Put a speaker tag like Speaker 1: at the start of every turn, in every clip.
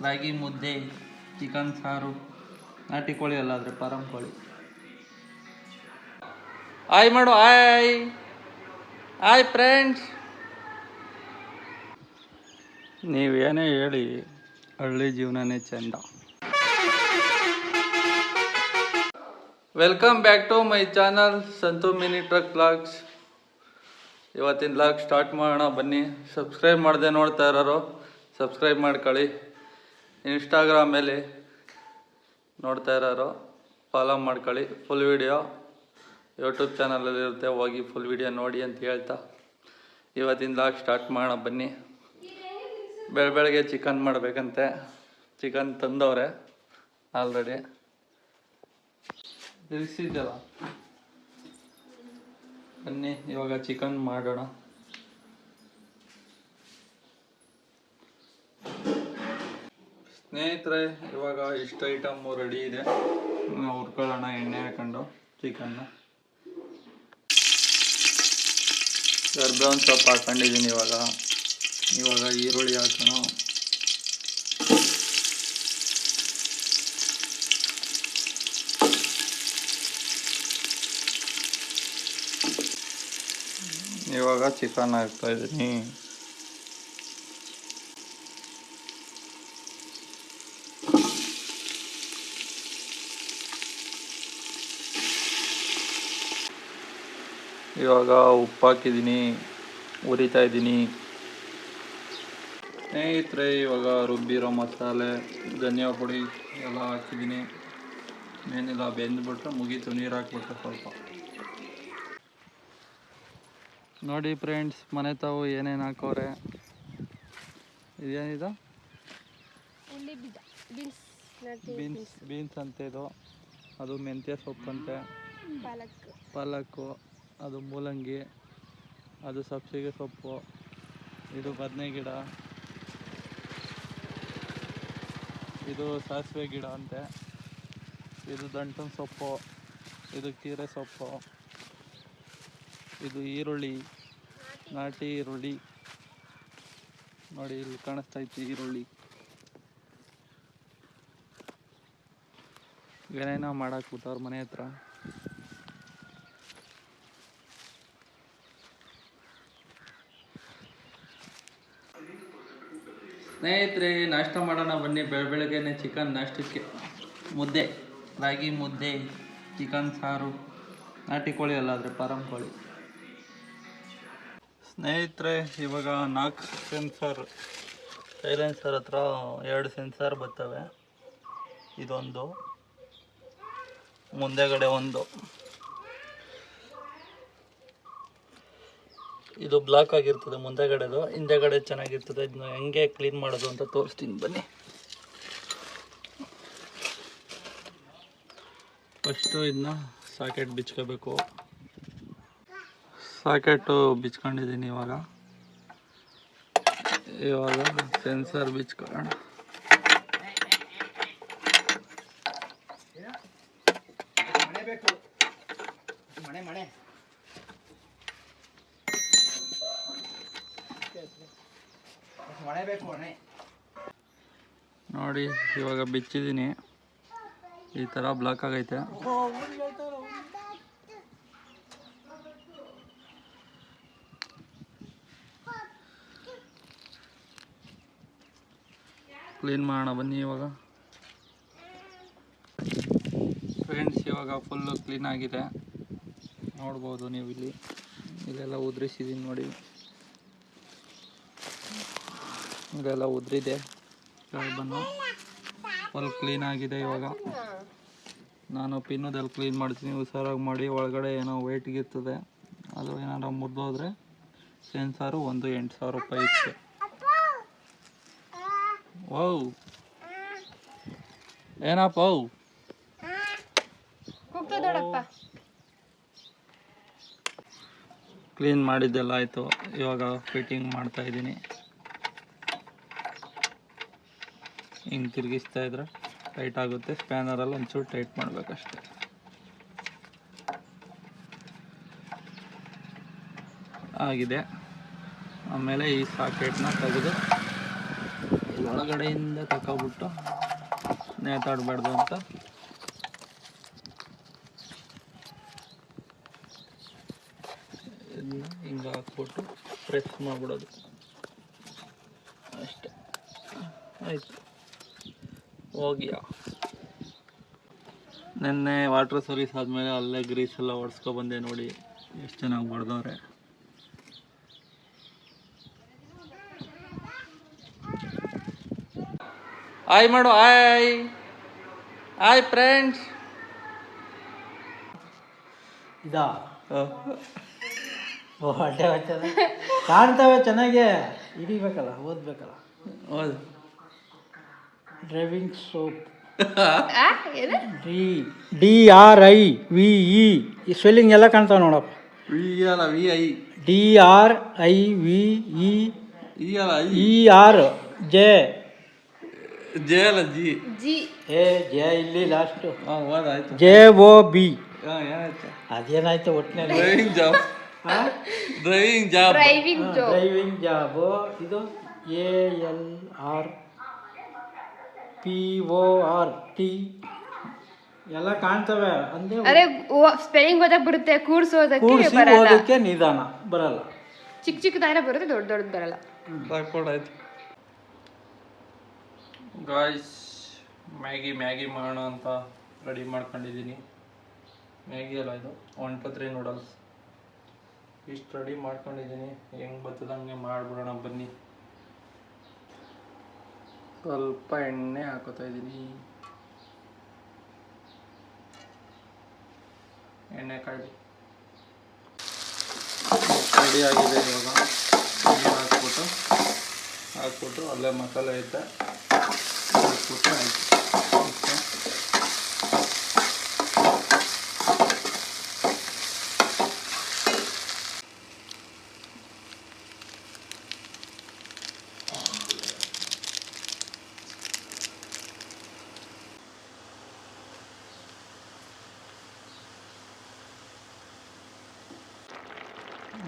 Speaker 1: ರಾಗಿ ಮುದ್ದೆ, ಚಿಕನ್ ಸಾರು, ನಾಟಿ ಕೋಳಿ ಅಲ್ಲಾದರೆ ಫಾರಂ ಕೋಳಿ. ಹಾಯ್ ಮಾಡು, ಹಾಯ್ ಹಾಯ್ ಫ್ರೆಂಡ್ಸ್. ನೀವೇನೇ ಹೇಳಿ ಹಳ್ಳಿ ಜೀವನನೇ ಚೆಂದ. Welcome back to my channel Santu mini truck blogs. ಇವತ್ತಿನ ಬ್ಲಾಗ್ ಸ್ಟಾರ್ಟ್ ಮಾಡೋಣ ಬನ್ನಿ. ಸಬ್ಸ್ಕ್ರೈಬ್ ಮಾಡದೆ ನೋಡ್ತಾ ಇರೋರು ಸಬ್ಸ್ಕ್ರೈಬ್ ಮಾಡ್ಕೊಳ್ಳಿ. ಇನ್ಸ್ಟಾಗ್ರಾಮಲ್ಲಿ ನೋಡ್ತಾ ಇರೋರು ಫಾಲೋ ಮಾಡ್ಕೊಳ್ಳಿ. ಫುಲ್ ವಿಡಿಯೋ ಯೂಟ್ಯೂಬ್ ಚಾನಲಲ್ಲಿರುತ್ತೆ, ಹೋಗಿ ಫುಲ್ ವಿಡಿಯೋ ನೋಡಿ ಅಂತ ಹೇಳ್ತಾ ಇವತ್ತಿನ ಬ್ಲಾಗ್ ಸ್ಟಾರ್ಟ್ ಮಾಡೋಣ ಬನ್ನಿ. ಬೆಳಗ್ಗೆ ಚಿಕನ್ ಮಾಡಬೇಕಂತೆ. ಚಿಕನ್ ತಂದವ್ರೆ ಆಲ್ರೆಡಿ, ತಿಳಿಸಿದ್ದಲ್ಲ. ಬನ್ನಿ ಇವಾಗ ಚಿಕನ್ ಮಾಡೋಣ. ಸ್ನೇಹಿತರೆ, ಇವಾಗ ಇಷ್ಟು ಐಟಮ್ಮು ರೆಡಿ ಇದೆ. ಹುರ್ಕೊಳ್ಳೋಣ ಎಣ್ಣೆ ಹಾಕೊಂಡು ಚಿಕನ್ನ. ಕರ್ಬೇವಿನ ಸೊಪ್ಪು ಹಾಕೊಂಡಿದ್ದೀನಿ. ಇವಾಗ ಈರುಳ್ಳಿ ಹಾಕೋಣ. ಇವಾಗ ಚಿಕನ್ ಹಾಕ್ತಾ ಇದ್ದೀನಿ. ಇವಾಗ ಉಪ್ಪು ಹಾಕಿದ್ದೀನಿ, ಉರಿತಾ ಇದ್ದೀನಿ. ಸ್ನೇಹಿತರೆ, ಇವಾಗ ರುಬ್ಬಿರೋ ಮಸಾಲೆ, ಧನಿಯಾ ಪುಡಿ ಎಲ್ಲ ಹಾಕಿದ್ದೀನಿ. ಏನಿಲ್ಲ, ಬೆಂದ್ಬಿಟ್ರೆ ಮುಗೀತು. ನೀರು ಹಾಕ್ಬಿಟ್ರೆ ಸ್ವಲ್ಪ. ನೋಡಿ ಫ್ರೆಂಡ್ಸ್, ಮನೆ ತಾವು ಏನೇನು ಹಾಕೋರೆ. ಇದೇನಿದು? ಬೀನ್ಸ್ ಅಂತ ಇದು. ಅದು ಮೆಂತ್ಯ ಸೊಪ್ಪಂತೆ. ಪಾಲಕ್ಕು, ಅದು ಮೂಲಂಗಿ, ಅದು ಸಬ್ಸಿಗೆ ಸೊಪ್ಪು, ಇದು ಬದನೆ ಗಿಡ, ಇದು ಸಾಸಿವೆ ಗಿಡ ಅಂತೆ, ಇದು ದಂಟನ ಸೊಪ್ಪು, ಇದು ಕೀರೆ ಸೊಪ್ಪು, ಇದು ಈರುಳ್ಳಿ, ನಾಟಿ ಈರುಳ್ಳಿ. ನೋಡಿ ಇಲ್ಲಿ ಕಾಣಿಸ್ತಾ ಇತ್ತು ಈರುಳ್ಳಿ. ಏನೇನೋ ಮಾಡಾಕ್ಬಿಟ್ಟವ್ರ ಮನೆ ಹತ್ರ. ಸ್ನೇಹಿತರೆ, ನಾಷ್ಟ ಮಾಡೋಣ ಬನ್ನಿ. ಬೆಳಗ್ಗೆನೆ ಚಿಕನ್ ನಾಷ್ಟಕ್ಕೆ. ಮುದ್ದೆ, ರಾಗಿ ಮುದ್ದೆ, ಚಿಕನ್ ಸಾರು, ನಾಟಿ ಕೋಳಿ ಅಲ್ಲಾದರೆ ಫಾರಂ ಕೋಳಿ. ಸ್ನೇಹಿತರೆ, ಇವಾಗ 4 ಸೈಲೆನ್ಸರ್ ಹತ್ರ 2 ಸೆನ್ಸರ್ ಬರ್ತವೆ. ಇದೊಂದು, ಮುಂದೆಗಡೆ ಒಂದು. ಇದು ಬ್ಲಾಕ್ ಆಗಿರ್ತದೆ ಮುಂದೆಗಡೆದು, ಹಿಂದೆಗಡೆ ಚೆನ್ನಾಗಿರ್ತದೆ. ಇದನ್ನ ಹೆಂಗೆ ಕ್ಲೀನ್ ಮಾಡೋದು ಅಂತ ತೋರಿಸ್ತೀನಿ ಬನ್ನಿ. ಫಸ್ಟು ಇದನ್ನ ಸಾಕೆಟ್ ಬಿಚ್ಕೋಬೇಕು. ಸಾಕೆಟು ಬಿಚ್ಕೊಂಡಿದ್ದೀನಿ. ಇವಾಗ ಸೆನ್ಸರ್ ಬಿಚ್ಕೊಳ್ಳೋಣ. ನೋಡಿ, ಇವಾಗ ಬಿಚ್ಚಿದ್ದೀನಿ. ಈ ಥರ ಬ್ಲಾಕ್ ಆಗೈತೆ. ಕ್ಲೀನ್ ಮಾಡೋಣ ಬನ್ನಿ ಇವಾಗ. ಫ್ರೆಂಡ್ಸ್, ಇವಾಗ ಫುಲ್ಲು ಕ್ಲೀನ್ ಆಗಿದೆ. ನೋಡ್ಬೋದು ನೀವು ಇಲ್ಲೆಲ್ಲ ಉದ್ರಿಸಿದ್ದೀನಿ ನೋಡಿ. ಇದೆಲ್ಲ ಉದ್ರಿದೆ. ಬನ್ನು ಫುಲ್ ಕ್ಲೀನ್ ಆಗಿದೆ. ಇವಾಗ ನಾನು ಪಿನ್ನದಲ್ಲಿ ಕ್ಲೀನ್ ಮಾಡ್ತೀನಿ. ಹುಷಾರಾಗಿ ಮಾಡಿ. ಒಳಗಡೆ ಏನೋ ವೆಯ್ಟ್ಗಿರ್ತದೆ, ಅದು ಏನಾರ ಮುರಿದೋದ್ರೆ ಸೆನ್ಸಾರು ಒಂದು 8,000 ರೂಪಾಯಿ ಇತ್ತು. ಓ ಏನಪ್ಪ? ಕ್ಲೀನ್ ಮಾಡಿದ್ದೆಲ್ಲ ಆಯಿತು. ಇವಾಗ ಫಿಟ್ಟಿಂಗ್ ಮಾಡ್ತಾ ಇದ್ದೀನಿ. ಹಿಂಗೆ ತಿರುಗಿಸ್ತಾ ಇದ್ರೆ ಟೈಟ್ ಆಗುತ್ತೆ. ಸ್ಪ್ಯಾನರಲ್ಲಿ ಒಂಚೂರು ಟೈಟ್ ಮಾಡಬೇಕಷ್ಟೆ. ಆಗಿದೆ. ಆಮೇಲೆ ಈ ಸಾಕೆಟ್ನ ತೆಗೆದು ಇಲ್ಲ ಒಳಗಡೆಯಿಂದ ತಗೊಬಿಟ್ಟು ನೇತಾಡಬಾರ್ದು ಅಂತ ಇದನ್ನ ಹಿಂಗೆ ಹಾಕ್ಬಿಟ್ಟು ಪ್ರೆಸ್ ಮಾಡಿಬಿಡೋದು ಅಷ್ಟೆ. ಆಯಿತು, ಹೋಗಿಯಾ. ನೆನ್ನೆ ವಾಟ್ರ್ ಸರ್ವಿಸ್ ಆದಮೇಲೆ ಅಲ್ಲೇ ಗ್ರೀಸ್ ಎಲ್ಲ ಹೊಡ್ಸ್ಕೊಬಂದೆ. ನೋಡಿ ಎಷ್ಟು ಚೆನ್ನಾಗಿ ಹೊಡೆದವ್ರೆ. ಹಾಯ್ ಮಾಡು, ಹಾಯ್ ಹಾಯ್ ಫ್ರೆಂಡ್ಸ್.
Speaker 2: ಇದಾ ಹೊಟ್ಟೆ ಕಾಣ್ತವೆ ಚೆನ್ನಾಗೆ. ಹಿಡಿಬೇಕಲ್ಲ, ಓದ್ಬೇಕಲ್ಲ.
Speaker 1: ಹೌದು.
Speaker 2: ಡ್ರೈವಿಂಗ್ ಸೋಪ್ DRIVE ಈ ಸ್ಪೆಲ್ಲಿಂಗ್ ಎಲ್ಲ ಕಾಣ್ತಾವೆ ನೋಡಪ್ಪ.
Speaker 1: VI
Speaker 2: DRIVE ER J
Speaker 1: J ಅಲ್ಲ ಜಿ.
Speaker 2: ಜೆ ಇಲ್ಲಿ ಲಾಸ್ಟು.
Speaker 1: ಓದಾಯ್ತು.
Speaker 2: JOB.
Speaker 1: ಏನಾಯ್ತು?
Speaker 2: ಅದೇನಾಯ್ತು ಒಟ್ಟಿನಲ್ಲಿ.
Speaker 1: Driving job.
Speaker 2: Driving job. ಇದು ALRPORT ಎಲ್ಲ ಕಾಣ್ತವೆ.
Speaker 3: ಅರೆ ಸ್ಪೆಲ್ಲಿಂಗ್ ಓದಕ್ಕೆ ಬರುತ್ತೆ, ಕೂಡ್ಸೋದಕ್ಕೆ
Speaker 2: ಓದಕ್ಕೆ ನಿಧಾನ ಬರಲ್ಲ.
Speaker 3: ಚಿಕ್ಕ ಚಿಕ್ಕದಾದ್ರೆ ಬರುತ್ತೆ, ದೊಡ್ಡ ದೊಡ್ಡದು ಬರಲ್ಲ.
Speaker 1: ಆಯ್ತು ಗಾಯ್ಸ್, ಮ್ಯಾಗಿ ಮಾಡೋಣ ಅಂತ ರೆಡಿ ಮಾಡ್ಕೊಂಡಿದ್ದೀನಿ. ಮ್ಯಾಗಿ ಅಲ್ಲ, ಇದು 1 2 3 ನೂಡಲ್ಸ್. ಇಷ್ಟು ರೆಡಿ ಮಾಡ್ಕೊಂಡಿದ್ದೀನಿ. ಹೆಂಗೆ ಬರ್ತದಂಗೆ ಮಾಡಿಬಿಡೋಣ ಬನ್ನಿ. ಸ್ವಲ್ಪ ಎಣ್ಣೆ ಹಾಕೋತಾ ಇದ್ದೀನಿ. ಎಣ್ಣೆ ಕಾಯಿ ರೆಡಿ ಆಗಿದೆ. ಇವಾಗ ನೀರು ಹಾಕ್ಬಿಟ್ಟು ಅಲ್ಲೇ ಮಸಾಲೆ ಐತೆ ಹಾಕ್ಬಿಟ್ಟು ಆಯಿತು.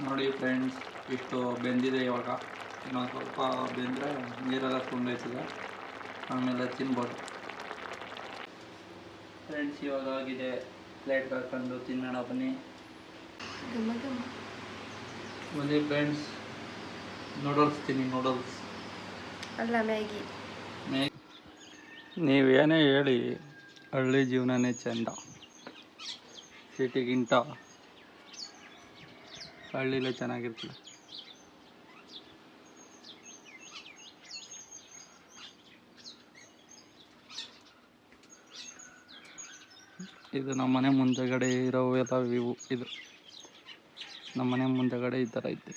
Speaker 1: ನೋಡಿ ಫ್ರೆಂಡ್ಸ್, ಇಷ್ಟು ಬೆಂದಿದೆ. ಇವಾಗ ಇನ್ನೊಂದು ಸ್ವಲ್ಪ ಬೆಂದರೆ ನೀರೆಲ್ಲ ತುಂಡೈತದೆ, ಆಮೇಲೆ ತಿನ್ಬೋದು. ಫ್ರೆಂಡ್ಸ್, ಇವಾಗ ಆಗಿದೆ. ಪ್ಲೇಟ್ಗೆ ಹಾಕೊಂಡು ತಿನ್ನೋಣ ಬನ್ನಿ ಫ್ರೆಂಡ್ಸ್. ನೂಡಲ್ಸ್ ನೂಡಲ್ಸ್
Speaker 3: ಅಲ್ಲ, ಮ್ಯಾಗಿ.
Speaker 1: ನೀವೇನೇ ಹೇಳಿ, ಹಳ್ಳಿ ಜೀವನನೇ ಚೆಂದ. ಸಿಟಿಗಿಂತ ಹಳ್ಳಿಲೇ ಚೆನ್ನಾಗಿರ್ತದೆ. ಇದು ನಮ್ಮನೆ ಮುಂದೆಗಡೆ ಇರೋ ಎಲ್ಲ ವ್ಯೂ. ಇದು ನಮ್ಮನೆ ಮುಂದೆಗಡೆ ಈ ಥರ ಐತೆ.